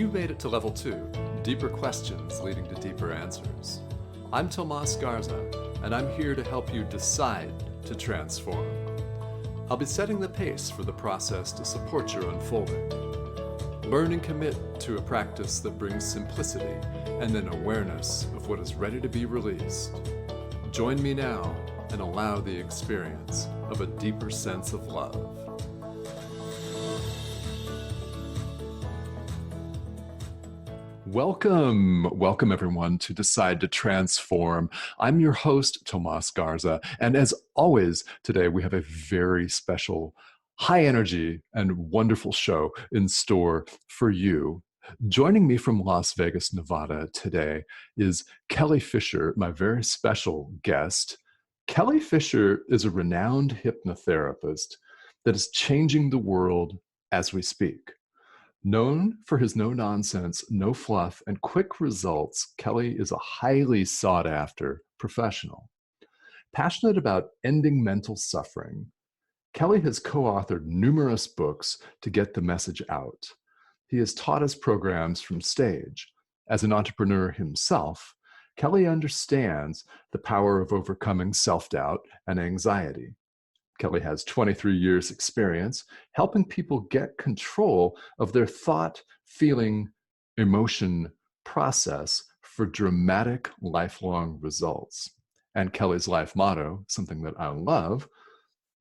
You made it to level 2, deeper questions leading to deeper answers. I'm Tomas Garza, and I'm here to help you decide to transform. I'll be setting the pace for the process to support your unfolding. Learn and commit to a practice that brings simplicity and then awareness of what is ready to be released. Join me now and allow the experience of a deeper sense of love. Welcome everyone to Decide to Transform. I'm your host, Tomas Garza, and as always, today we have a very special, high energy and wonderful show in store for you. Joining me from Las Vegas, Nevada today is Kelly Fisher, my very special guest. Kelly Fisher is a renowned hypnotherapist that is changing the world as we speak. Known for his no-nonsense, no-fluff, and quick results, Kelly is a highly sought-after professional. Passionate about ending mental suffering, Kelly has co-authored numerous books to get the message out. He has taught us programs from stage. As an entrepreneur himself, Kelly understands the power of overcoming self-doubt and anxiety. Kelly has 23 years experience helping people get control of their thought, feeling, emotion process for dramatic lifelong results. And Kelly's life motto, something that I love,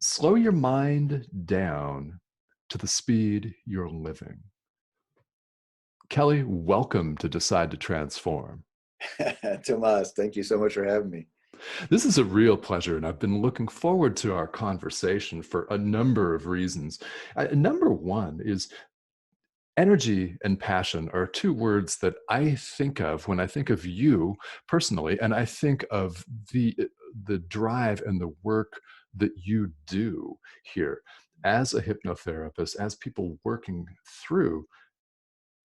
slow your mind down to the speed you're living. Kelly, welcome to Decide to Transform. Tomas, thank you so much for having me. This is a real pleasure, and I've been looking forward to our conversation for a number of reasons. Number one is energy and passion are two words that I think of when I think of you personally, and I think of the drive and the work that you do here as a hypnotherapist, as people working through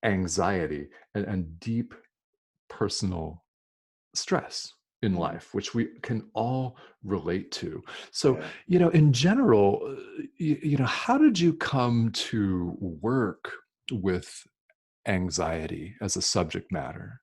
anxiety and deep personal stress in life, which we can all relate to. So, in general, how did you come to work with anxiety as a subject matter?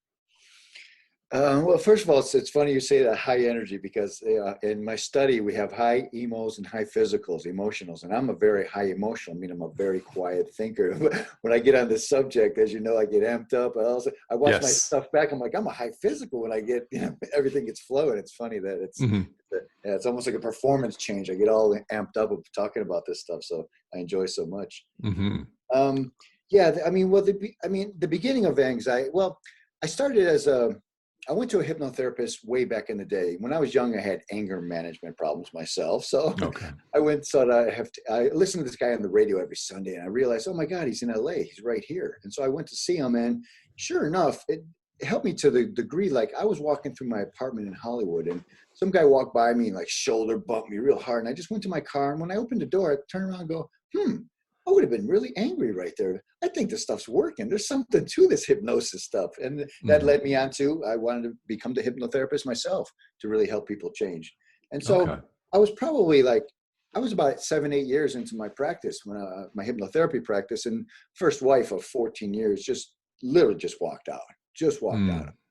Well, first of all, it's funny you say that high energy because in my study, we have high emos and high physicals, emotionals. And I'm a very high emotional, I mean, I'm a very quiet thinker. When I get on this subject, as you know, I get amped up. I watch my stuff back. I'm like, I'm a high physical when I get, everything gets flowing. It's funny that it's almost like a performance change. I get all amped up of talking about this stuff. So I enjoy so much. The beginning of anxiety, I started I went to a hypnotherapist way back in the day. When I was young, I had anger management problems myself. So I I listened to this guy on the radio every Sunday, and I realized, oh my God, he's in LA. He's right here. And so I went to see him, and sure enough, it helped me to the degree, like I was walking through my apartment in Hollywood, and some guy walked by me and like shoulder bumped me real hard. And I just went to my car, and when I opened the door, I turned around and go, I would have been really angry right there. I think this stuff's working. There's something to this hypnosis stuff. And that led me on to, I wanted to become the hypnotherapist myself to really help people change. And so I was about 7-8 years into my practice, when my hypnotherapy practice, and first wife of 14 years literally walked out,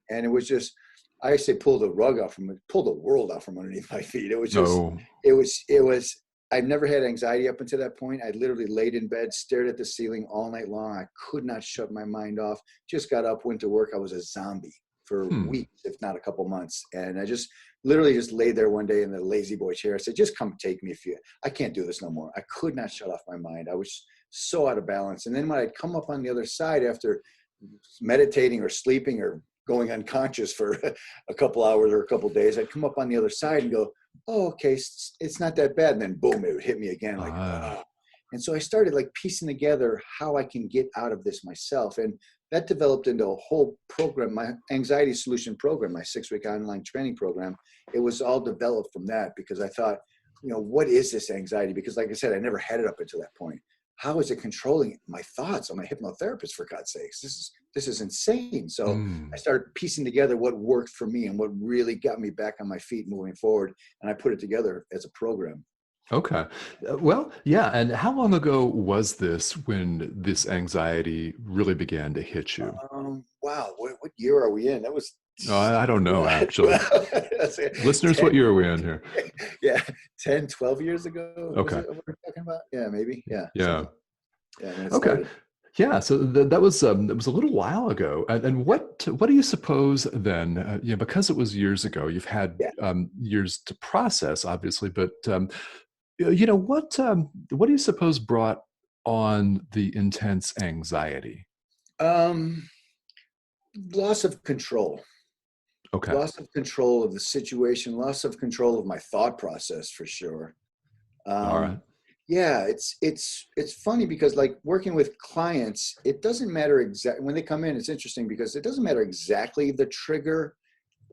And it was just, I say pulled the world out from underneath my feet. It was just, I've never had anxiety up until that point. I literally laid in bed, stared at the ceiling all night long. I could not shut my mind off. Just got up, went to work. I was a zombie for weeks, if not a couple months. And I just literally laid there one day in the lazy boy chair. I said, just come take me I can't do this no more. I could not shut off my mind. I was so out of balance. And then when I'd come up on the other side after meditating or sleeping or going unconscious for a couple hours or a couple days, I'd come up on the other side and go, oh, okay, it's not that bad. And then boom, it would hit me again. And so I started piecing together how I can get out of this myself. And that developed into a whole program, my anxiety solution program, my 6-week online training program. It was all developed from that because I thought, what is this anxiety? Because like I said, I never had it up until that point. How is it controlling my thoughts? I'm a hypnotherapist, for God's sakes. This is insane. So I started piecing together what worked for me and what really got me back on my feet moving forward. And I put it together as a program. Okay. Well, yeah. And how long ago was this when this anxiety really began to hit you? Wow, what year are we in? That was I don't know, actually. 12, let's say Listeners, 10, what year are we in here? yeah, 10, 12 years ago, was Okay. it what we're talking about? Yeah, maybe. Yeah, Yeah. something. Yeah, when it Okay. started. Yeah. So that was a little while ago. And Yeah, what do you suppose then? Because it was years ago, you've had yeah. years to process, obviously. But what do you suppose brought on the intense anxiety? Um, Loss of control. Okay. Loss of control of the situation, loss of control of my thought process for sure. All right. Um, yeah, it's funny because like working with clients, it doesn't matter exactly when they come in. It's interesting because it doesn't matter exactly the trigger.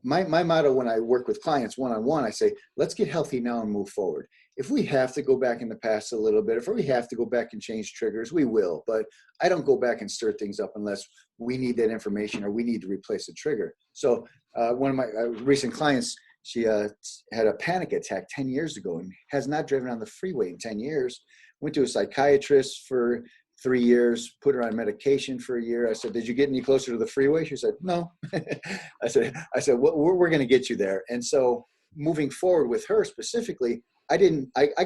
My motto when I work with clients one-on-one, I say, let's get healthy now and move forward. If we have to go back in the past a little bit, if we have to go back and change triggers, we will. But I don't go back and stir things up unless we need that information or we need to replace a trigger. So one of my recent clients, she had a panic attack 10 years ago and has not driven on the freeway in 10 years. Went to a psychiatrist for 3 years, put her on medication for a year. I said, did you get any closer to the freeway? She said, no. I said, well, we're going to get you there. And so moving forward with her specifically, I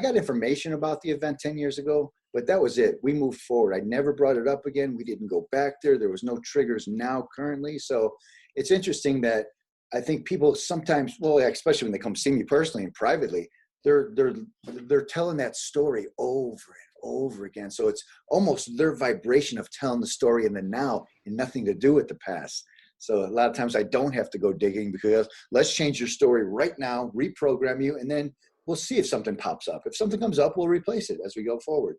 got information about the event 10 years ago, but that was it. We moved forward. I never brought it up again. We didn't go back there. There was no triggers now currently. So it's interesting that I think people sometimes, well, especially when they come see me personally and privately, they're telling that story over and over again. So it's almost their vibration of telling the story in the now and nothing to do with the past. So a lot of times I don't have to go digging because let's change your story right now, reprogram you, and then we'll see if something pops up. If something comes up, we'll replace it as we go forward.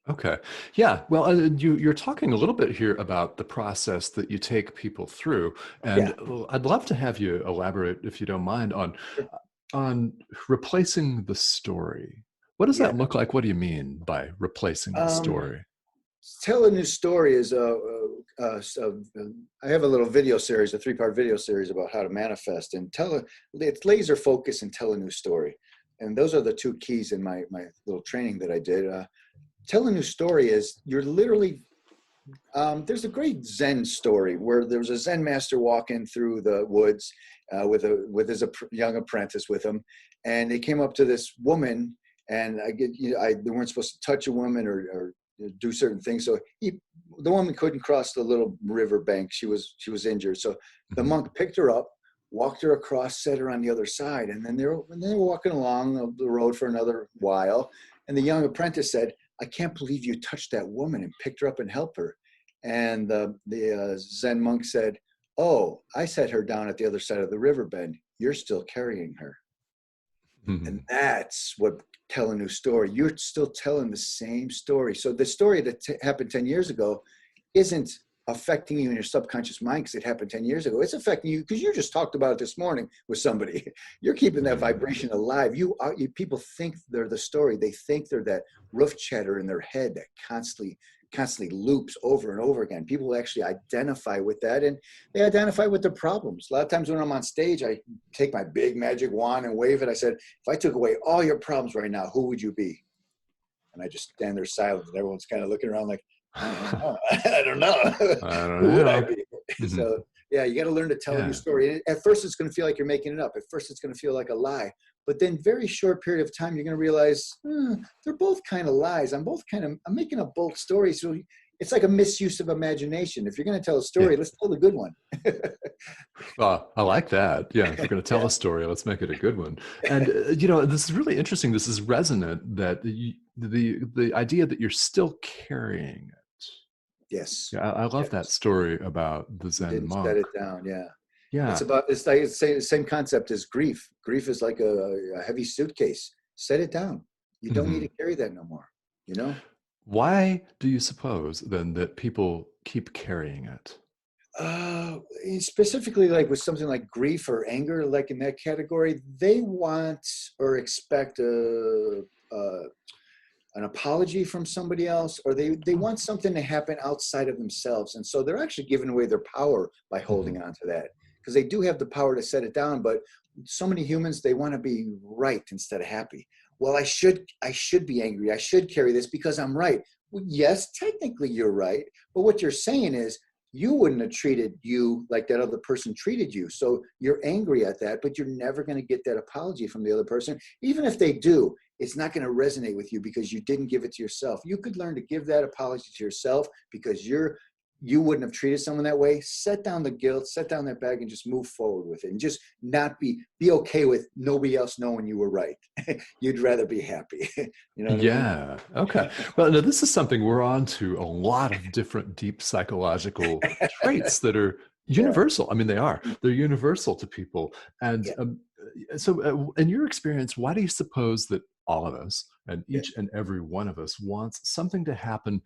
Okay. Yeah. Well, you're talking a little bit here about the process that you take people through, and Yeah. I'd love to have you elaborate, if you don't mind, on replacing the story. What does Yeah. that look like? What do you mean by replacing the Um, story? Tell a new story is I have a little video series, a 3-part video series about how to manifest and it's laser focus and tell a new story. And those are the two keys in my little training that I did. Tell a new story is you're literally, there's a great Zen story where there was a Zen master walking through the woods with his young apprentice with him. And they came up to this woman and they weren't supposed to touch a woman or do certain things. So the woman couldn't cross the little river bank. She was injured. So the Mhm. monk picked her up, walked her across, set her on the other side. And then they were walking along the road for another while. And the young apprentice said, I can't believe you touched that woman and picked her up and helped her. And the Zen monk said, oh, I set her down at the other side of the river bend. You're still carrying her. And Mhm. that's what tell a new story. You're still telling the same story. So the story that happened 10 years ago isn't affecting you in your subconscious mind because it happened 10 years ago. It's affecting you because you just talked about it this morning with somebody. You're keeping that Mhm. vibration alive. People think they're the story. They think they're that roof chatter in their head that constantly loops over and over again. People actually identify with that and they identify with their problems. A lot of times when I'm on stage, I take my big magic wand and wave it. I said, if I took away all your problems right now, who would you be? And I just stand there silent and everyone's kind of looking around like, I don't know. I don't know. I don't Who would I know. be? Mhm. So yeah, you got to learn to tell a new Yeah. story. At first, it's going to feel like you're making it up. At first, it's going to feel like a lie. But then, very short period of time, you're going to realize they're both kind of lies. I'm making up both stories. So it's like a misuse of imagination. If you're going to tell a Yeah. story, let's tell the good one. Well, I like that. Yeah, if we're going to tell Yeah. a story, let's make it a good one. And this is really interesting. This is resonant that the idea that you're still carrying it. Yes. Yeah, I love that Yes. story about the You Zen didn't set monk. it down. Yeah. Yeah. It's like the same concept as grief. Grief is like a heavy suitcase. Set it down. You don't need Mhm. to carry that no more. You know. Why do you suppose then that people keep carrying it? Uh, Specifically, like with something like grief or anger, like in that category, they want or expect an apology from somebody else, or they Oh. want something to happen outside of themselves, and so they're actually giving away their power by Mhm. holding on to that because they do have the power to set it down. But so many humans, they want to be right instead of happy. well, I should be angry. I should carry this because I'm right. Well, yes, technically you're right. But what you're saying is you wouldn't have treated you like that other person treated you. So you're angry at that, but you're never going to get that apology from the other person. Even if they do, it's not going to resonate with you because you didn't give it to yourself. You could learn to give that apology to yourself because you wouldn't have treated someone that way. Set down the guilt, set down that bag, and just move forward with it, and just not be okay with nobody else knowing you were right. You'd rather be happy. You know what I mean? Yeah. Okay. Well, now this is something we're on to a lot of different deep psychological traits that are Yeah. universal. I mean, they're universal to people. And Yeah. so, in your experience, why do you suppose that all of us and Yeah. each and every one of us wants something to happen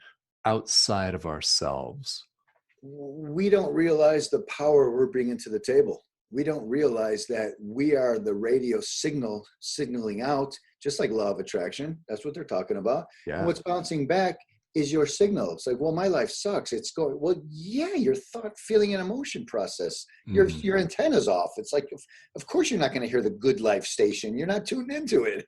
outside of ourselves? We don't realize the power we're bringing to the table. We don't realize that we are the radio signaling out, just like law of attraction. That's what they're talking about. And Yeah. what's bouncing back is your signal. It's like, well, my life sucks. It's going, well, yeah, your thought, feeling, and emotion process. Hmm. Your antenna's off. It's like, of course, you're not going to hear the good life station. You're not tuned into it.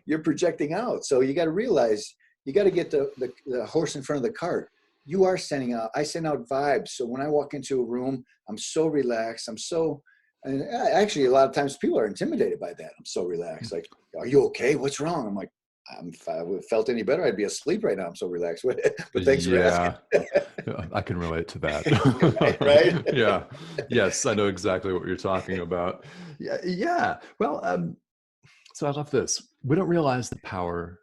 You're projecting out. So you got to realize, you got to get the horse in front of the cart. You are sending out, I send out vibes. So when I walk into a room, I'm so relaxed. And actually, a lot of times people are intimidated by that. I'm so relaxed. Like, are you okay? What's wrong? I'm like, if I felt any better, I'd be asleep right now. I'm so relaxed. But thanks for asking. Yeah. I can relate to Right? that. Right? Yeah. Yes, I know exactly what you're talking about. Yeah. Yeah. Well, so I love this. We don't realize the power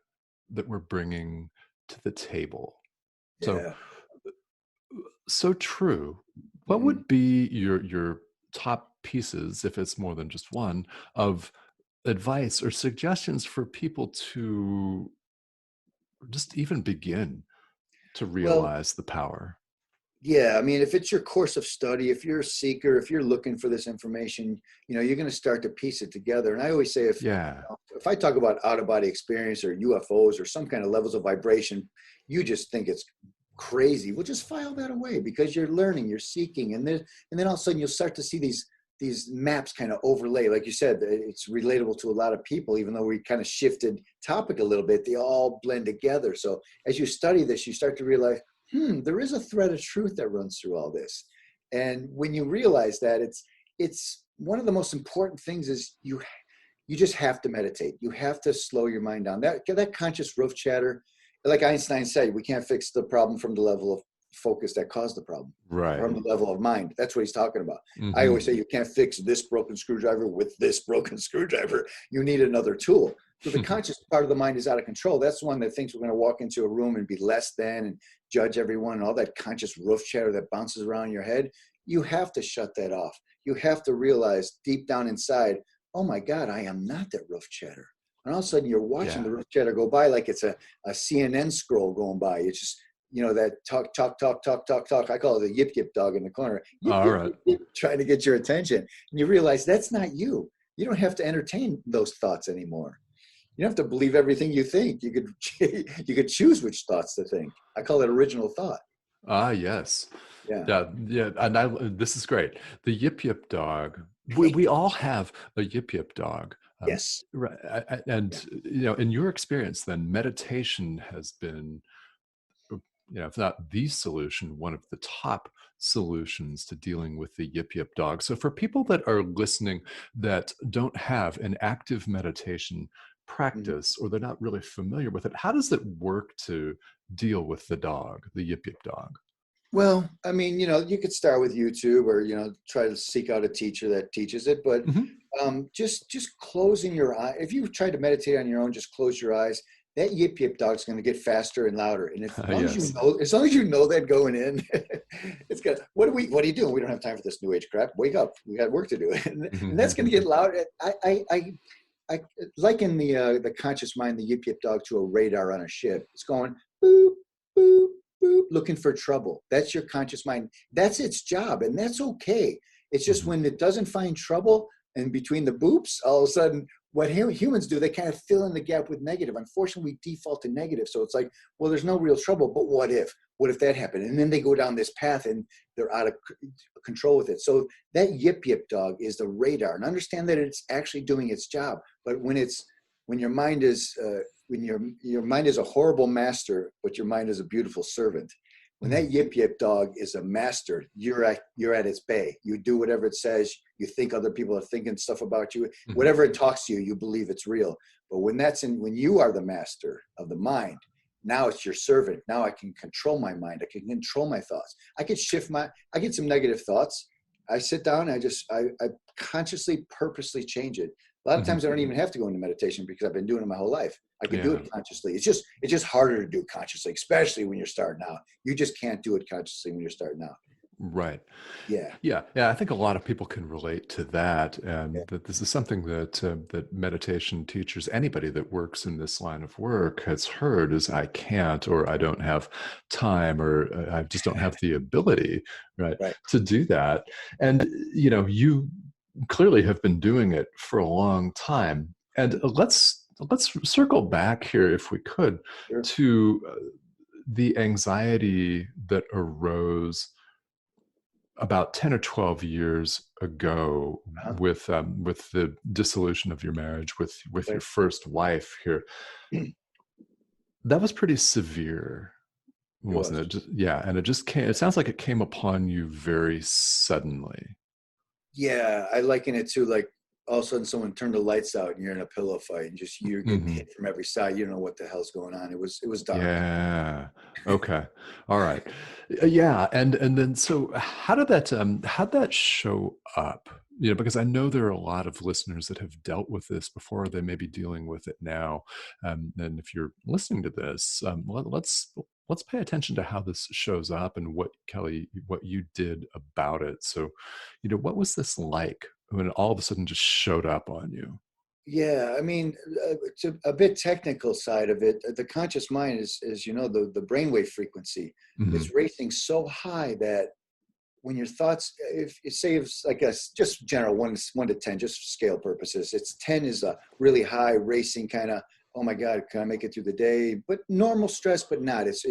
that we're bringing to the table. So, Yeah. so true. What Mhm. would be your top pieces, if it's more than just one, of advice or suggestions for people to just even begin to Well, realize the power? yeah, I mean, if it's your course of study, if you're a seeker, if you're looking for this information, you're going to start to piece it together. And I always say, Yeah. if I talk about out of body experience or UFOs or some kind of levels of vibration, you just think it's crazy. Well, just file that away because you're learning, you're seeking, and then all of a sudden you'll start to see these maps kind of overlay. Like you said, it's relatable to a lot of people, even though we kind of shifted topic a little bit. They all blend together. So as you study this, you start to realize, there is a thread of truth that runs through all this. And when you realize that, it's one of the most important things is you just have to meditate. You have to slow your mind down. That conscious roof chatter, like Einstein said, we can't fix the problem from the level of focus that caused the problem, from Right. the level of mind. That's what he's talking about. I always Hmm. say you can't fix this broken screwdriver with this broken screwdriver. You need another tool. So the conscious part of the mind is out of control. That's the one that thinks we're going to walk into a room and be less than and judge everyone and all that conscious roof chatter that bounces around your head. You have to shut that off. You have to realize deep down inside, oh my God, I am not that roof chatter. And all of a sudden you're watching Yeah. the roof chatter go by like it's a CNN scroll going by. It's just, that talk, talk, talk, talk, talk, talk. I call it the yip, yip dog in the corner. Yip, All yip, right. yip, yip, trying to get your attention. And you realize that's not you. You don't have to entertain those thoughts anymore. You don't have to believe everything you think. You could choose which thoughts to think. I call it original thought. Ah, yes. Yeah. Yeah, yeah, and this is great. The yip yip dog. We all have a yip yip dog. Yes. Right, and Yeah. in your experience, then meditation has been, if not the solution, one of the top solutions to dealing with the yip yip dog. So for people that are listening that don't have an active meditation Mhm. practice or they're not really familiar with it, how does it work to deal with the dog, the yip yip dog? Well, I mean, you could start with YouTube or, try to seek out a teacher that teaches it. But Hmm. just closing your eye. If you try to meditate on your own, just close your eyes. That yip yip dog's going to get faster and louder. And as long as Yes. as long as you know that going in, it's good. What are you doing? We don't have time for this new age crap. Wake up. We got work to do. And that's going to get louder. I liken the conscious mind, the yip yip dog, to a radar on a ship. It's going boop, boop, boop, looking for trouble. That's your conscious mind. That's its job, and that's okay. It's just Mhm. when it doesn't find trouble, and between the boops, all of a sudden, what humans do, they kind of fill in the gap with negative. Unfortunately, we default to negative. So it's like, well, there's no real trouble, but what if? What if that happened? And then they go down this path and they're out of control with it. So that yip yip dog is the radar, and understand that it's actually doing its job. But when it's when your mind is when your mind is a horrible master, but your mind is a beautiful servant. When that yip yip dog is a master, you're at its bay. You do whatever it says. You think other people are thinking stuff about you. Whatever it talks to you, you believe it's real. But when you are the master of the mind, now it's your servant. Now I can control my mind. I can control my thoughts. I get some negative thoughts. I sit down and I consciously, purposely change it. A lot of times I don't even have to go into meditation because I've been doing it my whole life. I can do it consciously. It's just harder to do consciously, especially when you're starting out. You just can't do it consciously when you're starting out. Right. Yeah. Yeah. Yeah. I think a lot of people can relate to that, and that this is something that that meditation teachers, anybody that works in this line of work, has heard is I can't, or I don't have time, or I just don't have the ability, right, to do that. And you clearly have been doing it for a long time. And let's circle back here, if we could, to the anxiety that arose about 10 or 12 years ago with the dissolution of your marriage with your first wife here. That was pretty severe, wasn't it? And it sounds like it came upon you very suddenly. Yeah, I liken it to like all of a sudden someone turned the lights out and you're in a pillow fight and just you're getting hit from every side. You don't know what the hell's going on. It was dark. Yeah. Okay. All right. Yeah. And then so how'd that show up? Because I know there are a lot of listeners that have dealt with this before. They may be dealing with it now. And if you're listening to this, let's pay attention to how this shows up and what you did about it. So, what was this like when it all of a sudden just showed up on you? Yeah, I mean, to a bit technical side of it, the conscious mind is the brainwave frequency. It's racing so high that when your thoughts, if it saves like a just general 1 to 10, just for scale purposes, it's 10 is a really high racing kind of, oh my God, can I make it through the day? But normal stress, but not. It's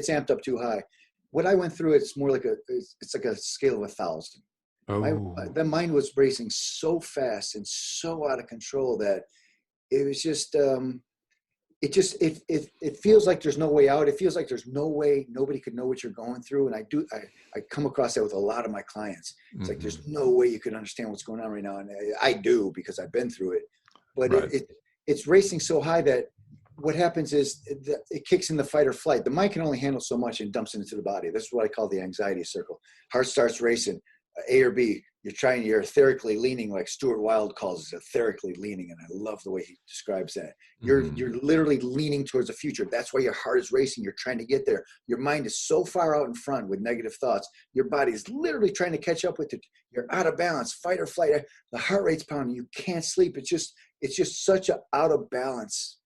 amped up too high. What I went through, it's more like it's like a scale of 1,000. The mind was racing so fast and so out of control that it was just it feels like there's no way out. It feels like there's no way nobody could know what you're going through. And I come across that with a lot of my clients. It's like there's no way you could understand what's going on right now, and I do because I've been through it. But it's racing so high that what happens is it kicks in the fight or flight. The mind can only handle so much and dumps it into the body. This is what I call the anxiety circle. Heart starts racing. A or B, you're etherically leaning, like Stuart Wilde calls it, etherically leaning, and I love the way he describes that. You're literally leaning towards the future. That's why your heart is racing. You're trying to get there. Your mind is so far out in front with negative thoughts. Your body is literally trying to catch up with it. You're out of balance, fight or flight. The heart rate's pounding. You can't sleep. It's just such a out of balance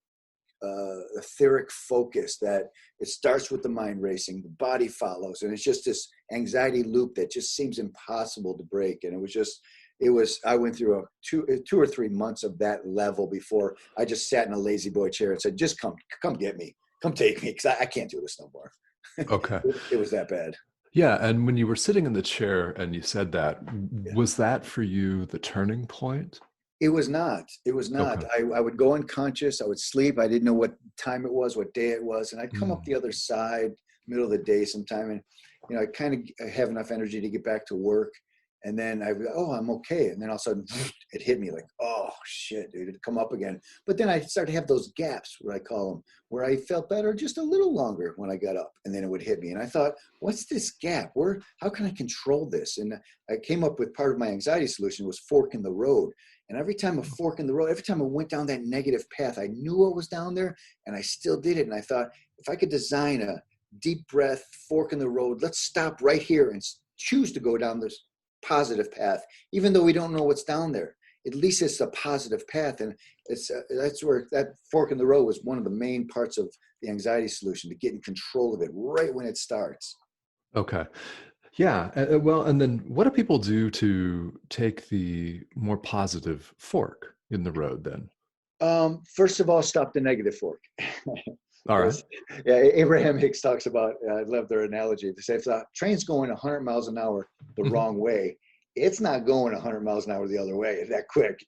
etheric focus that it starts with the mind racing, the body follows, and it's just this anxiety loop that just seems impossible to break. And I went through two or 3 months of that level before I just sat in a lazy boy chair and said, just come get me, come take me, because I can't do this no more. Okay. It was that bad. Yeah. And when you were sitting in the chair and you said that, was that for you the turning point? It was not. Okay. I would go unconscious. I would sleep. I didn't know what time it was, what day it was. And I'd come up the other side, middle of the day sometime. And, I kind of have enough energy to get back to work. And then I would, I'm okay. And then all of a sudden it hit me like, oh shit, dude, it'd come up again. But then I started to have those gaps, what I call them, where I felt better just a little longer when I got up, and then it would hit me. And I thought, what's this gap? How can I control this? And I came up with part of my anxiety solution was fork in the road. And every time a fork in the road, every time I went down that negative path, I knew what was down there and I still did it. And I thought, if I could design a deep breath, fork in the road, let's stop right here and choose to go down this positive path, even though we don't know what's down there. At least it's a positive path. And that's where that fork in the road was one of the main parts of the anxiety solution, to get in control of it right when it starts. Okay. Yeah. Well, and then what do people do to take the more positive fork in the road then? First of all, stop the negative fork. All right. Yeah, Abraham Hicks talks about, I love their analogy. They say if the train's going 100 miles an hour the wrong way, it's not going 100 miles an hour the other way that quick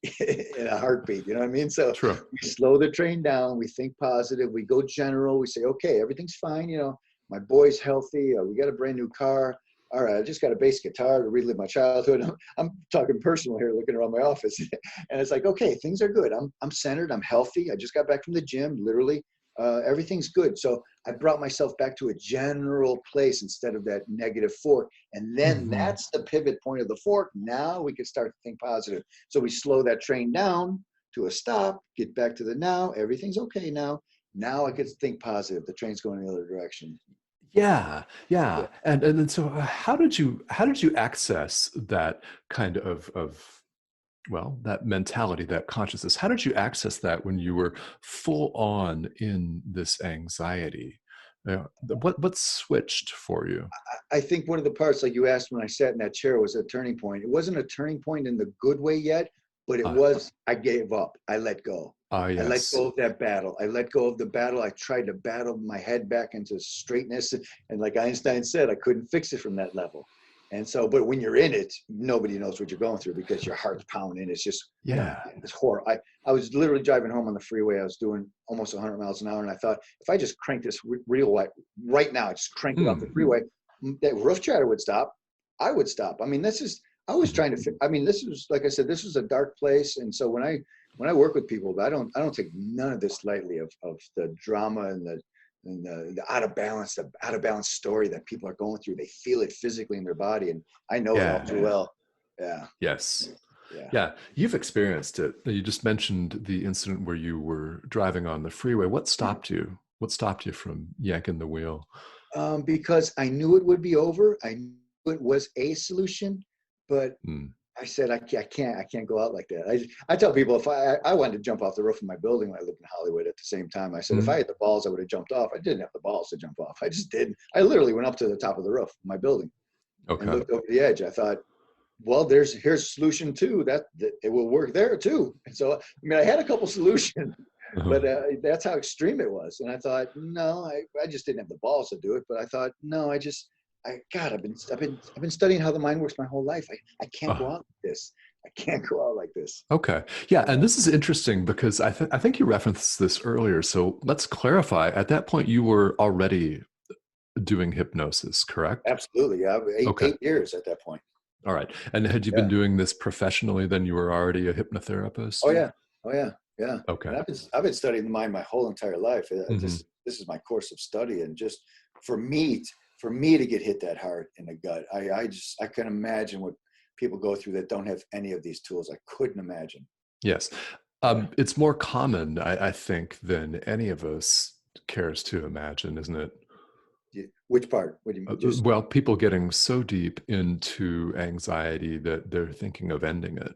in a heartbeat. You know what I mean? So True. we slow the train down. We think positive. We go general. We say, okay, everything's fine. You know, my boy's healthy. We got a brand new car. All right, I just got a bass guitar to relive my childhood. I'm talking personal here, looking around my office, and it's like, okay, things are good. I'm centered. I'm healthy. I just got back from the gym, literally. Everything's good. So I brought myself back to a general place instead of that negative fork. And then that's the pivot point of the fork. Now we can start to think positive. So we slow that train down to a stop, get back to the now. Everything's okay now. Now I can think positive. The train's going the other direction. Yeah, Yeah. yeah. And then so how did you access that kind of well, that mentality, that consciousness? How did you access that when you were full on in this anxiety? What switched for you? I think one of the parts, like you asked when I sat in that chair, was a turning point. It wasn't a turning point in the good way yet, but it Ah, was, I gave up. I let go. I let yes. go of that battle. I let go of the battle. I tried to battle my head back into straightness. And like Einstein said, I couldn't fix it from that level. And so, but when you're in it, nobody knows what you're going through because your heart's pounding. It's just, you know, Yeah. it's horror. I was literally driving home on the freeway. I was doing almost 100 miles an hour. And I thought, if I just crank this real right now, just crank it off the Mm. freeway, that roof chatter would stop. I would stop. I mean, I was trying to, I mean, this was, like I said, this was a dark place. And so when I work with people, I don't take none of this lightly of the drama and the out of balance story that people are going through. They feel it physically in their body. And I know it all too Yeah. well. Yeah. Yes. Yeah. Yeah. You've experienced it. You just mentioned the incident where you were driving on the freeway. What stopped you? What stopped you from yanking the wheel? Because I knew it would be over. I knew it was a solution, but Mm. I said, I can't go out like that. I tell people if I wanted to jump off the roof of my building when I lived in Hollywood at the same time. I said, if I Mm. had the balls, I would have jumped off. I didn't have the balls to jump off. I just didn't. I literally went up to the top of the roof of my building and Okay. looked over the edge. I thought, well, here's solution two that it will work there too. And so, I mean, I had a couple solutions, Uh-huh. but that's how extreme it was. And I thought, no, I just didn't have the balls to do it. But I thought, no, God, I've been studying how the mind works my whole life. I can't go Uh, out like this. I can't go out like this. okay. Yeah. And Yeah, this is interesting because I think you referenced this earlier. So let's clarify. At that point, you were already doing hypnosis, correct? absolutely. Yeah, Okay. 8 years at that point. All right. And had you been Yeah. doing this professionally then? You were already a Oh hypnotherapist? yeah. Oh yeah. Yeah. Okay. And I've been studying the mind my whole entire life. Hmm. This is my course of study, and just for me for me to get hit that hard in the gut, I can imagine what people go through that don't have any of these tools. I couldn't imagine. Yes. Yeah. It's more common, I think, than any of us cares to imagine, isn't it? Which part? What do you just? Well, people getting so deep into anxiety that they're thinking of ending it.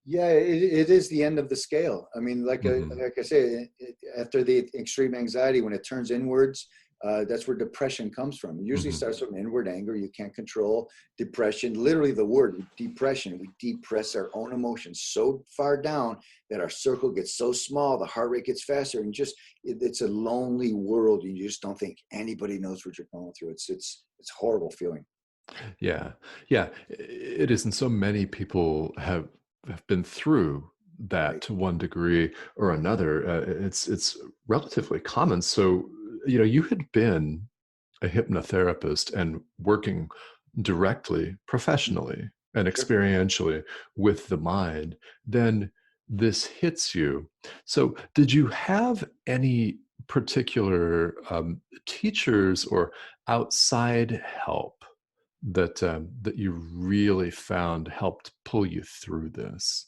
Yeah, it is the end of the scale. I mean, Hmm. like I say, after the extreme anxiety, when it turns inwards, that's where depression comes from. It usually Hmm. starts from inward anger you can't control, depression. Literally, the word depression. We depress our own emotions so far down that our circle gets so small, the heart rate gets faster, and just it's a lonely world. You just don't think anybody knows what you're going through. It's a horrible feeling. Yeah, yeah, it is, and so many people have been through that Right. to one degree or another. It's relatively common. So, you had been a hypnotherapist and working directly, Mm, professionally, and sure. experientially with the mind. Then this hits you. So, did you have any particular teachers or outside help that you really found helped pull you through this?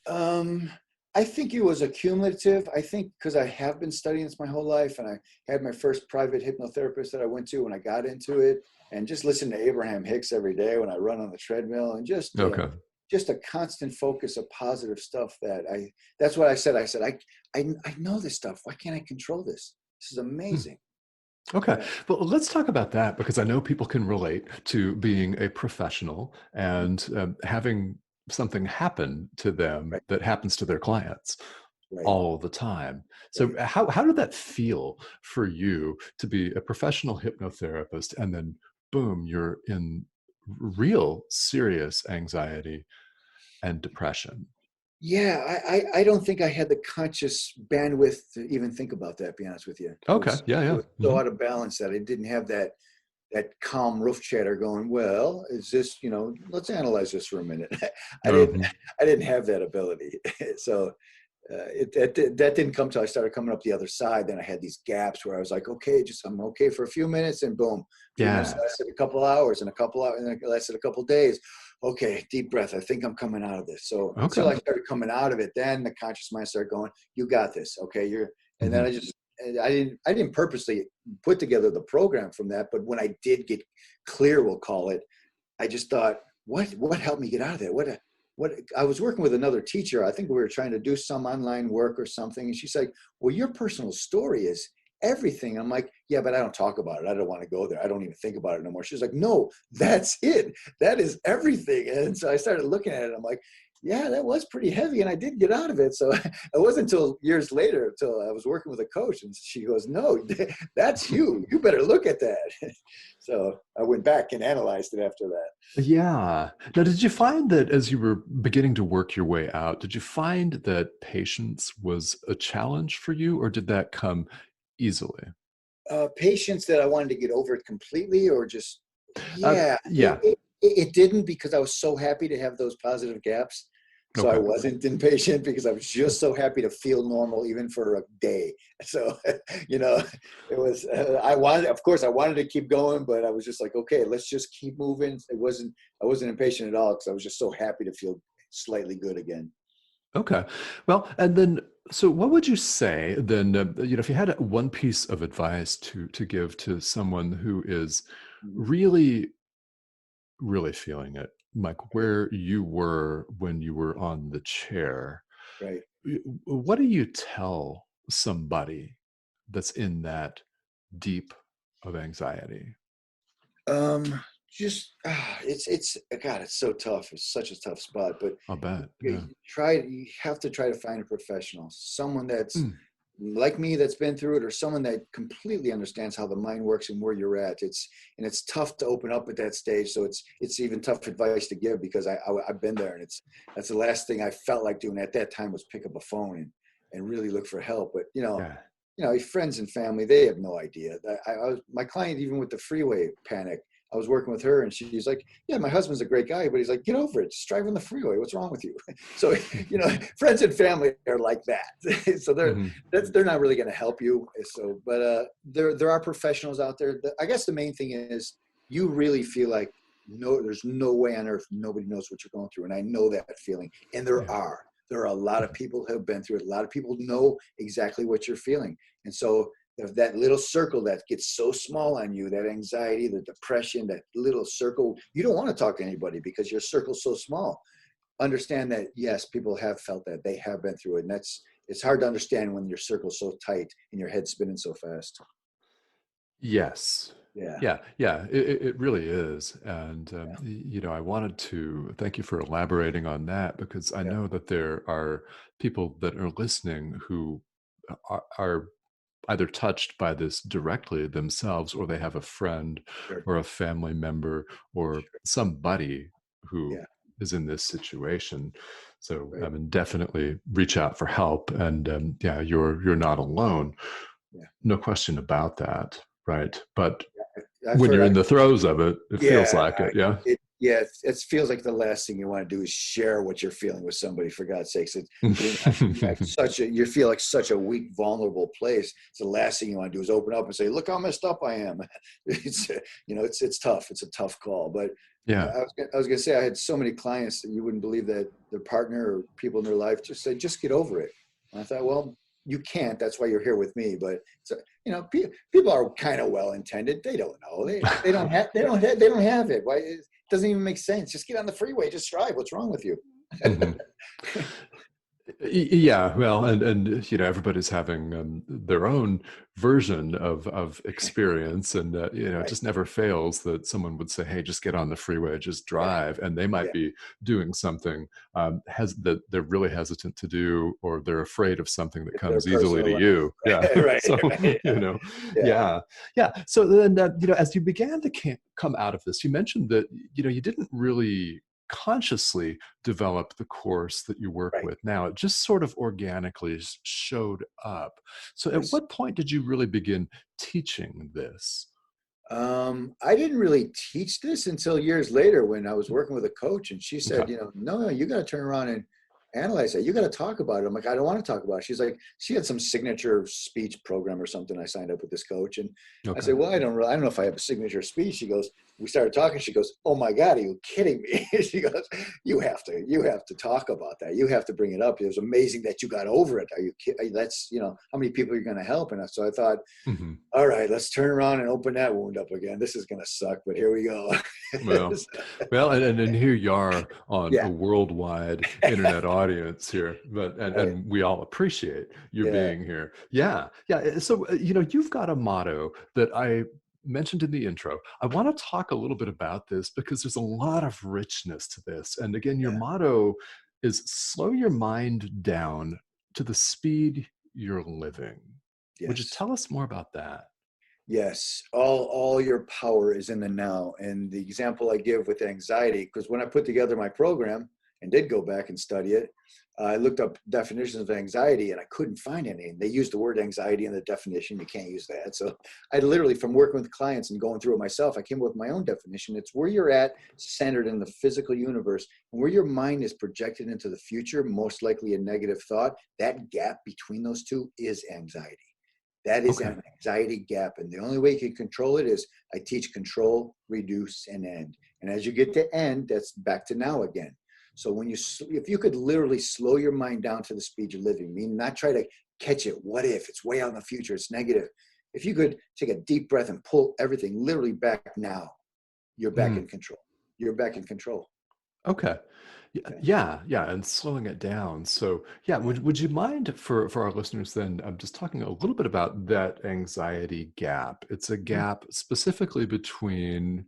Um, I think it was accumulative. I think because I have been studying this my whole life, and I had my first private hypnotherapist that I went to when I got into it, and just listen to Abraham Hicks every day when I run on the treadmill, and Okay. just a constant focus of positive stuff. That's what I said. I said I know this stuff. Why can't I control this? This is Hmm. amazing. Okay. Yeah. Well, let's talk about that because I know people can relate to being a professional and having something happen to them Right. that happens to their clients Right. all the time. So, Right. how did that feel for you to be a professional hypnotherapist and then boom, you're in real serious anxiety and depression. Yeah, I don't think I had the conscious bandwidth to even think about that, to be honest with you. Okay. Yeah. It Yeah. was so out of balance that I didn't have that calm roof chatter going, well, is this, let's analyze this for a minute. I didn't Mm-hmm. I didn't have that ability. So that didn't come till I started coming up the other side. Then I had these gaps where I was like, okay, I'm okay for a few minutes, and boom, a few minutes Yes. lasted a couple hours, and a couple hours, and then it lasted a couple days. Okay, deep breath. I think I'm coming out of this. So Okay. until I started coming out of it, then the conscious mind started going, you got this. Okay, and then Mm-hmm. I didn't purposely put together the program from that, but when I did get clear, we'll call it, I just thought, what helped me get out of there? What I was working with another teacher. I think we were trying to do some online work or something. And she's like, well, your personal story is everything. I'm like, yeah, but I don't talk about it. I don't want to go there. I don't even think about it no more. She's like, no, that's it. That is everything. And so I started looking at it. I'm like, yeah, that was pretty heavy. And I did get out of it. So it wasn't until years later, until I was working with a coach, and she goes, no, that's you. You better look at that. So I went back and analyzed it after that. Yeah. Now, did you find that as you were beginning to work your way out, did you find that patience was a challenge for you, or did that come easily? Patience that I wanted to get over it completely, or just, yeah, Yeah. it didn't, because I was so happy to have those positive gaps. So I Okay. wasn't impatient because I was just so happy to feel normal even for a day. So, it was, of course I wanted to keep going, but I was just like, okay, let's just keep moving. I wasn't impatient at all, because I was just so happy to feel slightly good again. Okay. Well, and then, so what would you say then, if you had one piece of advice to give to someone who is Mhm. really, really feeling it, like where you were when you were on the chair, Right. what do you tell somebody that's in that deep of anxiety? Just it's God, it's so tough. It's such a tough spot, but I'll bet. Yeah. you have to try to find a professional, someone that's Mm, like me, that's been through it, or someone that completely understands how the mind works and where you're at. It's tough to open up at that stage. So it's even tough advice to give, because I've been there, and that's the last thing I felt like doing at that time, was pick up a phone and really look for help. But yeah. friends and family, they have no idea. My client, even with the freeway panic, I was working with her, and she's like, yeah, my husband's a great guy, but he's like, get over it. Just drive on the freeway. What's wrong with you? So, friends and family are like that. So Mhm. they're not really going to help you. So, but there are professionals out there. I guess the main thing is, you really feel like, no, there's no way on earth nobody knows what you're going through. And I know that feeling. And Yeah. there are a lot of people who have been through it. A lot of people know exactly what you're feeling. And so if that little circle that gets so small on you, that anxiety, the depression, that little circle, you don't want to talk to anybody because your circle's so small. Understand that, yes, people have felt that. They have been through it. And it's hard to understand when your circle's so tight and your head's spinning so fast. Yes. Yeah. Yeah, yeah, it really is. And, I wanted to thank you for elaborating on that, because I Yeah. know that there are people that are listening who are either touched by this directly themselves, or they have a friend Sure. or a family member or Sure. somebody who Yeah. is in this situation. So, Right. definitely reach out for help. And yeah, you're not alone. Yeah. No question about that, right? But I've when heard, you're in the throes of it, it feels yeah, like it. Yeah. it feels like the last thing you want to do is share what you're feeling with somebody. For God's sakes, you're at you feel like such a weak, vulnerable place. It's the last thing you want to do is open up and say, "Look how messed up I am." It's tough. It's a tough call. But Yeah. I was gonna say, I had so many clients that you wouldn't believe, that their partner or people in their life just said, "Just get over it." And I thought, well, you can't. That's why you're here with me. But so, people are kind of well intended. They don't know. They don't have it. Why? It doesn't even make sense. Just get on the freeway. Just drive. What's wrong with you? Mhm. Yeah, well, and everybody's having their own version of experience, and it Right. just never fails that someone would say, "Hey, just get on the freeway, just Yeah. drive," and they might Yeah. be doing something has that they're really hesitant to do, or they're afraid of something that It's their comes easily personal to life. you. Yeah, Right. so Right. Yeah. Yeah. yeah, yeah. So then, as you began to come out of this, you mentioned that you didn't really consciously develop the course that you work Right. with now. It just sort of organically showed up. So, at Yes. what point did you really begin teaching this? I didn't really teach this until years later when I was working with a coach, and she Okay. said, no, you got to turn around and analyze that. You got to talk about it. I'm like, I don't want to talk about it. She's like, she had some signature speech program or something. I signed up with this coach, and I Okay. said, well, I don't know if I have a signature speech. She goes, we started talking. She goes, oh my God, are you kidding me? She goes, you have to talk about that. You have to bring it up. It was amazing that you got over it. Are you kidding? That's, how many people you're going to help. And so I thought, Hmm. all right, let's turn around and open that wound up again. This is going to suck, but here we go. Well, well, and here you are on Yeah. a worldwide internet audience here, but Right. and we all appreciate you Yeah. being here. Yeah, yeah. So you've got a motto that I mentioned in the intro. I want to talk a little bit about this because there's a lot of richness to this. And again, your Yeah. motto is slow your mind down to the speed you're living. Would you Yes. tell us more about that? Yes. All your power is in the now. And the example I give with anxiety, because when I put together my program and did go back and study it, I looked up definitions of anxiety and I couldn't find any. They used the word anxiety in the definition. You can't use that. So I literally, from working with clients and going through it myself, I came up with my own definition. It's where you're at, centered in the physical universe, and where your mind is projected into the future, most likely a negative thought. That gap between those two is anxiety. That is Okay. an anxiety gap. And the only way you can control it is I teach control, reduce, and end. And as you get to end, that's back to now again. So if you could literally slow your mind down to the speed you're living, meaning not try to catch it. What if it's way out in the future? It's negative. If you could take a deep breath and pull everything literally back now, you're back Mm. in control. You're back in control. Okay. Yeah. Yeah, yeah, and slowing it down. So, yeah, Yeah. would you mind for our listeners then, just talking a little bit about that anxiety gap? It's a Mhm. gap specifically between,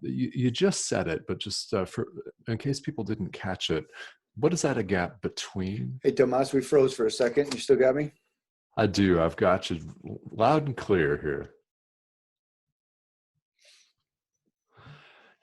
you just said it, but just for in case people didn't catch it, what is that a gap between? Hey, Tomas, we froze for a second. You still got me? I do. I've got you loud and clear here.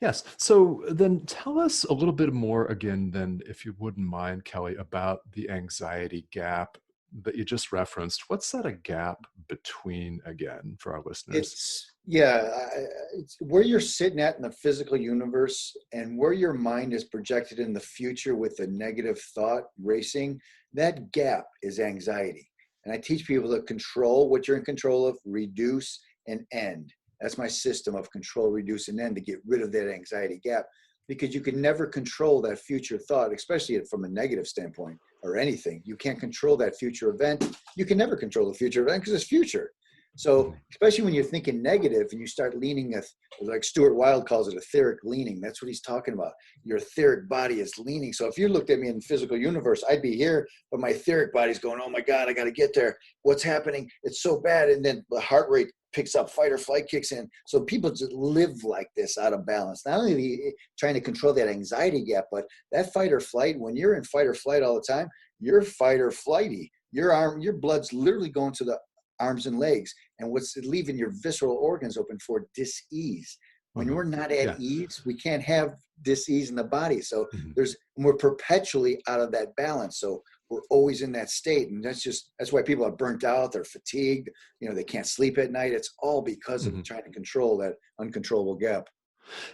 Yes. So then tell us a little bit more again, then, if you wouldn't mind, Kelly, about the anxiety gap that you just referenced. What's that a gap between again for our listeners? It's where you're sitting at in the physical universe and where your mind is projected in the future with a negative thought racing. That gap is anxiety. And I teach people to control what you're in control of, reduce and end. That's my system of control, reduce, and end to get rid of that anxiety gap because you can never control that future thought, especially from a negative standpoint or anything. You can't control that future event. You can never control the future event because it's future. So, Mhm. especially when you're thinking negative and you start leaning, like Stuart Wilde calls it, etheric leaning. That's what he's talking about. Your etheric body is leaning. So, if you looked at me in the physical universe, I'd be here, but my etheric body's going, "Oh my God, I got to get there. What's happening? It's so bad." And then the heart rate picks up, fight or flight kicks in. So people just live like this out of balance. Not only trying to control that anxiety gap, but that fight or flight. When you're in fight or flight all the time, you're fight or flighty. Your blood's literally going to the arms and legs, and what's leaving your visceral organs open for dis-ease. When Mhm. we're not at Yeah. ease, we can't have dis-ease in the body. So Mhm. we're perpetually out of that balance. So we're always in that state, and that's why people are burnt out. They're fatigued. They can't sleep at night. It's all because of Mhm. trying to control that uncontrollable gap.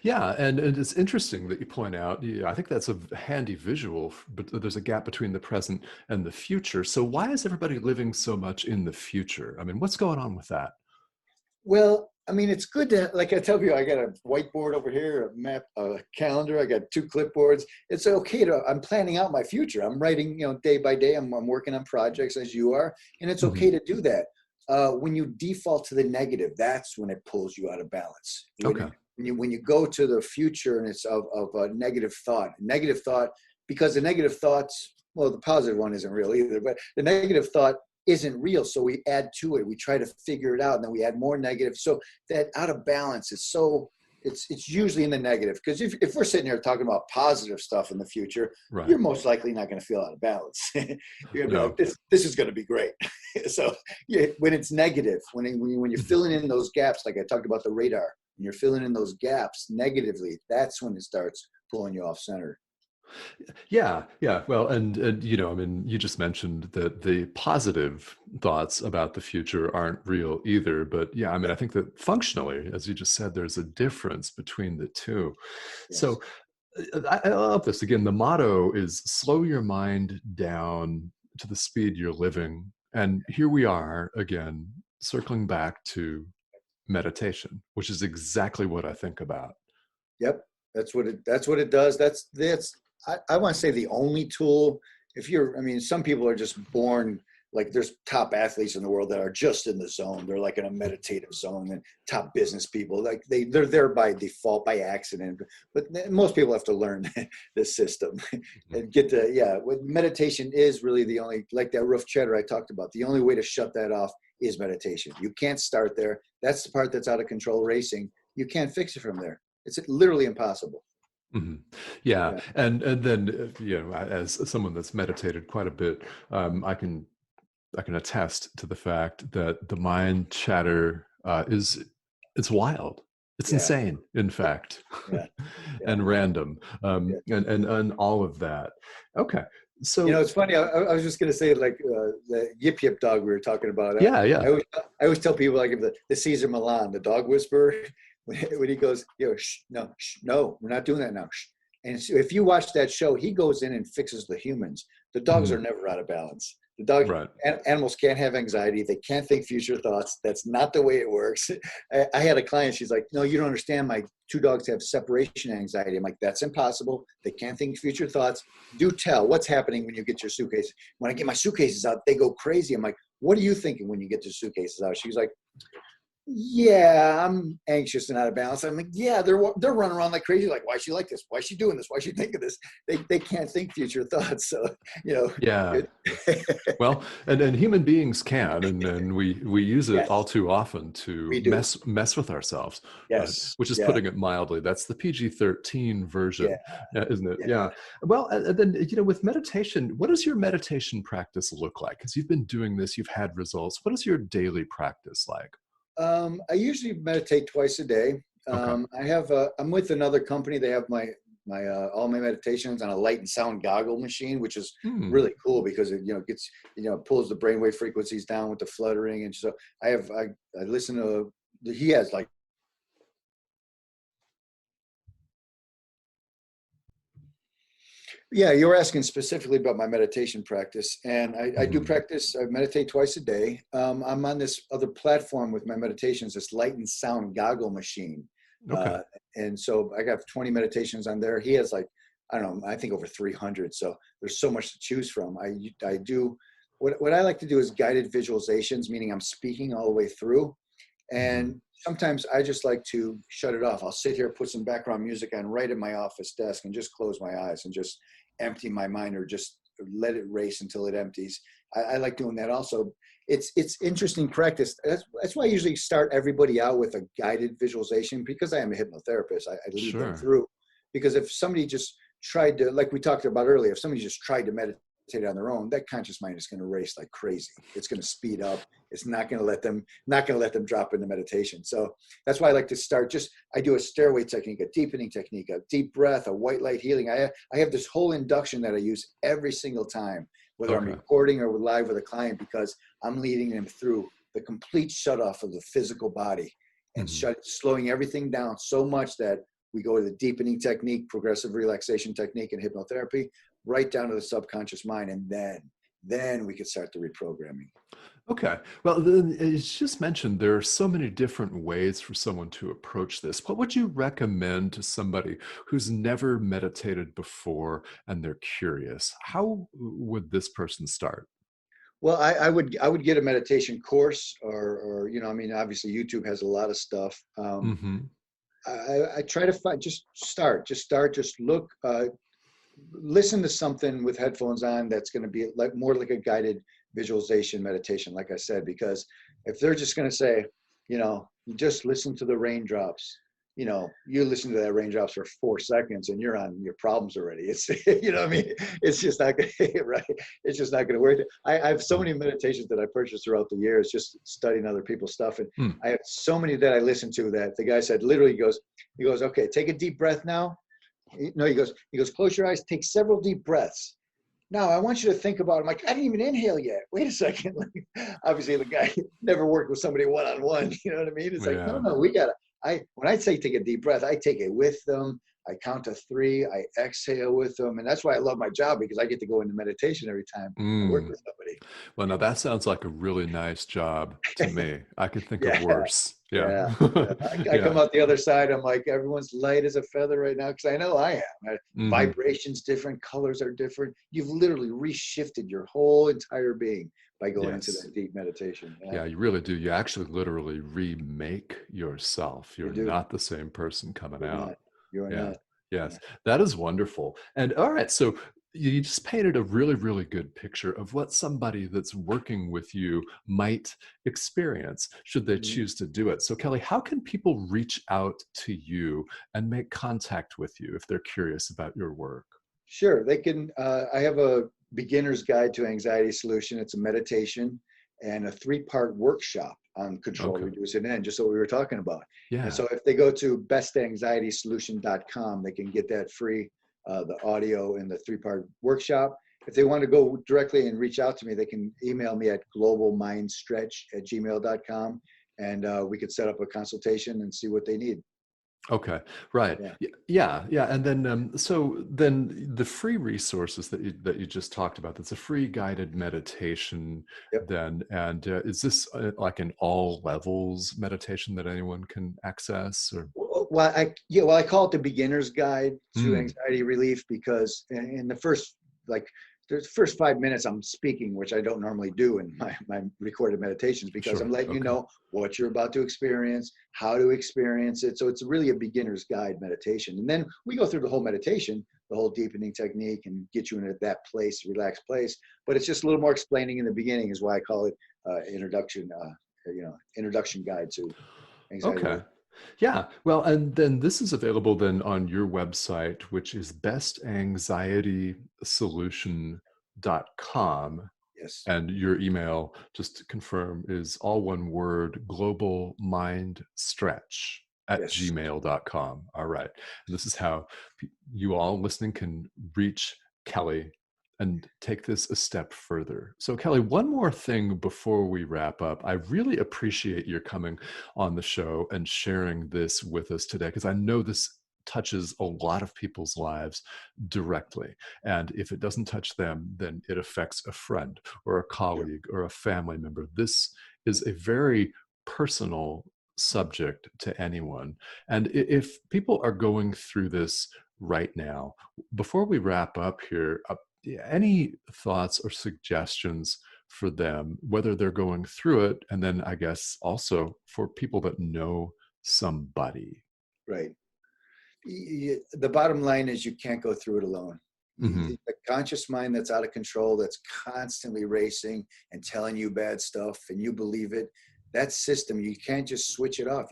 Yeah, and it's interesting that you point out. Yeah, I think that's a handy visual, but there's a gap between the present and the future. So why is everybody living so much in the future? I mean, what's going on with that? Well, I mean, it's good to, like I tell people, I got a whiteboard over here, a map, a calendar. I got two clipboards. It's okay I'm planning out my future. I'm writing, day by day. I'm working on projects as you are, and it's okay Mhm. to do that. When you default to the negative, that's when it pulls you out of balance. Okay. When you go to the future and it's of a negative thought, because the negative thoughts well, the positive one isn't real either, but the negative thought isn't real. So we add to it. We try to figure it out, and then we add more negative. So that out of balance is so, it's usually in the negative. Because if we're sitting here talking about positive stuff in the future, Right. you're most likely not going to feel out of balance. You're going to be No. like, this is going to be great. So yeah, when it's negative, when you're filling in those gaps, like I talked about the radar, and you're filling in those gaps negatively, that's when it starts pulling you off center. Yeah, yeah. Well, and you know, I mean, you just mentioned that the positive thoughts about the future aren't real either. But yeah, I mean, I think that functionally, as you just said, there's a difference between the two. Yes. So I love this. Again, the motto is slow your mind down to the speed you're living. And here we are again, circling back to meditation, which is exactly what I think about. Yep, that's what it does. That's I want to say the only tool. If you're, I mean, some people are just born like there's top athletes in the world that are just in the zone. They're like in a meditative zone, and top business people like they're there by default, by accident. But most people have to learn this system and get to, yeah. With meditation is really the only, like that roof chatter I talked about. The only way to shut that off is meditation. You can't start there. That's the part that's out of control, racing. You can't fix it from there. It's literally impossible. Mhm. Yeah, Yeah. and then you know, as someone that's meditated quite a bit, I can attest to the fact that the mind chatter is it's wild. It's Yeah. insane, in fact, Yeah. Yeah. and random, Yeah. and all of that. Okay, You know, so it's funny. I was just going to say, like the Yip Yip dog we were talking about. yeah, I yeah, always, I always tell people, like, if the Caesar Milan, the dog whisperer, when he goes, shh, no, shh, no, we're not doing that now. Shh. And so if you watch that show, he goes in and fixes the humans. The dogs are mhm, never out of balance. The dog right. animals can't have anxiety. They can't think future thoughts. That's not the way it works. I had a client. She's like, no, you don't understand. My two dogs have separation anxiety. I'm like, that's impossible. They can't think future thoughts. Do tell, what's happening when you get your suitcase? When I get my suitcases out, they go crazy. I'm like, what are you thinking when you get your suitcases out? She's like, yeah, I'm anxious and out of balance. I'm like, yeah, they're running around like crazy. Like, why is she like this? Why is she doing this? Why is she thinking this? They can't think future thoughts. So, you know, Yeah. it, Well, and human beings can, and we use it all yes, too often to we do. mess with ourselves, Yes, which is yeah, putting it mildly. That's the PG-13 yeah, version, isn't it? yeah. Yeah. Well, and then you know, with meditation, what does your meditation practice look like? Because you've been doing this, you've had results. What is your daily practice like? I usually meditate twice a day. Okay. I'm with another company. They have my all my meditations on a light and sound goggle machine, which is Hmm. really cool because it, gets, pulls the brainwave frequencies down with the fluttering. And so I listen to, he has like, yeah, you were asking specifically about my meditation practice, and I do Hmm. practice. I meditate twice a day. I'm on this other platform with my meditations, this light and sound goggle machine, Okay. uh, and so I got 20 meditations on there. He has like, I don't know, I think over 300. So there's so much to choose from. I do what I like to do is guided visualizations, meaning I'm speaking all the way through, Hmm. and sometimes I just like to shut it off. I'll sit here, put some background music on right at my office desk, and just close my eyes and just empty my mind, or just let it race until it empties. I like doing that also. It's interesting practice. That's why I usually start everybody out with a guided visualization, because I am a hypnotherapist. I lead them Sure. through. Because if somebody just tried to, like we talked about earlier, if somebody just tried to meditate on their own, that conscious mind is going to race like crazy. It's going to speed up. It's not going to let them drop into meditation. So that's why I like to start. I do a stairway technique, a deepening technique, a deep breath, a white light healing. I have this whole induction that I use every single time, whether I'm Okay. recording or live with a client, because I'm leading them through the complete shut off of the physical body, and Hmm. slowing everything down so much that we go to the deepening technique, progressive relaxation technique, and hypnotherapy, right down to the subconscious mind, and then we could start the reprogramming. Okay. Well, then it's just mentioned there are so many different ways for someone to approach this. What would you recommend to somebody who's never meditated before and they're curious? How would this person start? Well, I would get a meditation course, or I mean, obviously YouTube has a lot of stuff. Hmm. I try to find, just start, just look. listen to something with headphones on that's going to be like more like a guided visualization meditation, like I said, because if they're just going to say, you just listen to the raindrops, you listen to that raindrops for 4 seconds and you're on your problems already. It's, what I mean? It's just not going to, right? It's just not going to work. I have so many meditations that I purchased throughout the years, just studying other people's stuff. And I have so many that I listen to that the guy said, literally he goes, okay, take a deep breath now. No, he goes, close your eyes, take several deep breaths. Now, I want you to think about, I'm like, I didn't even inhale yet. Wait a second. Like, obviously, the guy never worked with somebody one-on-one. You know what I mean? It's like, no, when I say take a deep breath, I take it with them. I count to 3. I exhale with them. And that's why I love my job, because I get to go into meditation every time I work with somebody. Well, now that sounds like a really nice job to me. I could think of worse. Yeah. I come out the other side. I'm like, everyone's light as a feather right now, because I know I am. Vibrations different, colors are different. You've literally reshifted your whole entire being by going into that deep meditation. Yeah, you really do. You actually literally remake yourself. You're not the same person coming out. You're not. Yes, that is wonderful. And all right, so you just painted a really, really good picture of what somebody that's working with you might experience should they choose to do it. So Kelly, how can people reach out to you and make contact with you if they're curious about your work? Sure, they can. I have a beginner's guide to anxiety solution. It's a meditation and a 3-part workshop on control, reduce, and end, just what we were talking about. Yeah. And so if they go to bestanxietysolution.com, they can get that free, the audio and the 3-part workshop. If they want to go directly and reach out to me, they can email me at globalmindstretch@gmail.com, and we could set up a consultation and see what they need. Okay, right. Yeah. And then, so then the free resources that you just talked about, that's a free guided meditation then. And is this like an all levels meditation that anyone can access? Or? Well, I call it the beginner's guide to anxiety relief, because in the first, the first 5 minutes I'm speaking, which I don't normally do in my recorded meditations, because I'm letting you know what you're about to experience, how to experience it. So it's really a beginner's guide meditation. And then we go through the whole meditation, the whole deepening technique, and get you into that place, relaxed place. But it's just a little more explaining in the beginning, is why I call it introduction guide to anxiety. Okay. Yeah. Well, and then this is available then on your website, which is bestanxietysolution.com. Yes. And your email, just to confirm, is all one word, globalmindstretch@gmail.com. All right. And this is how you all listening can reach Kelly and take this a step further. So Kelly, one more thing before we wrap up. I really appreciate your coming on the show and sharing this with us today, because I know this touches a lot of people's lives directly. And if it doesn't touch them, then it affects a friend or a colleague or a family member. This is a very personal subject to anyone. And if people are going through this right now, before we wrap up here, any thoughts or suggestions for them, whether they're going through it, and then I guess also for people that know somebody? Right. The bottom line is you can't go through it alone. The conscious mind that's out of control, that's constantly racing and telling you bad stuff, and you believe it, that system, you can't just switch it off.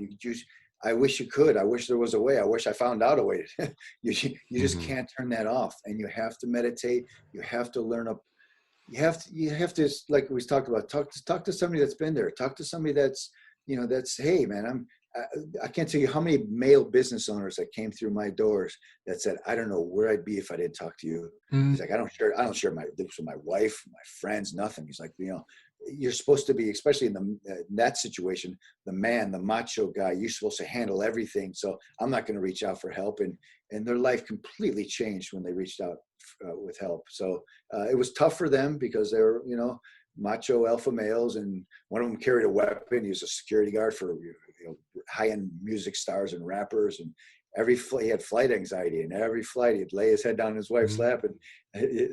I wish you could. I wish there was a way. I wish I found out a way. You just can't turn that off. And you have to meditate. You have to learn up. You have to, like we talked about, talk to somebody that's been there. Talk to somebody that's, hey man, I can't tell you how many male business owners that came through my doors that said, I don't know where I'd be if I didn't talk to you. He's like, I don't share this with my wife, my friends, nothing. He's like, you're supposed to be, especially in that situation, the man, the macho guy, you're supposed to handle everything. So I'm not going to reach out for help. And their life completely changed when they reached out with help. So it was tough for them, because they were, macho alpha males, and one of them carried a weapon. He was a security guard for high-end music stars and rappers, and he had flight anxiety, and every flight he'd lay his head down in his wife's lap and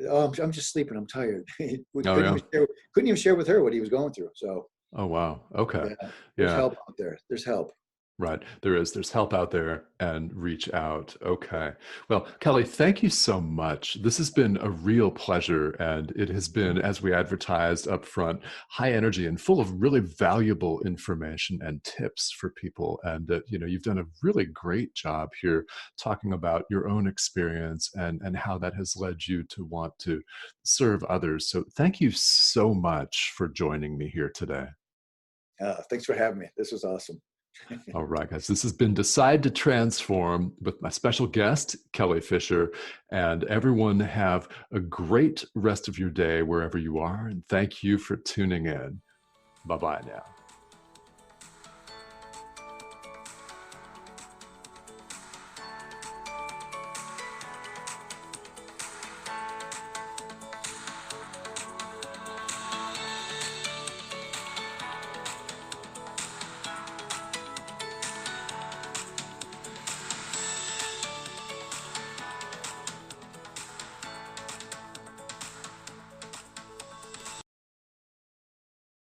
I'm just sleeping, I'm tired. Couldn't even share with her what he was going through. So wow. Okay. There's help out there. There's help. Right. There's help out there, and reach out. Okay. Well, Kelly, thank you so much. This has been a real pleasure. And it has been, as we advertised up front, high energy and full of really valuable information and tips for people. And you've done a really great job here talking about your own experience and how that has led you to want to serve others. So thank you so much for joining me here today. Thanks for having me. This was awesome. All right, guys, this has been Decide to Transform with my special guest, Kelly Fisher. And everyone have a great rest of your day wherever you are. And thank you for tuning in. Bye bye now.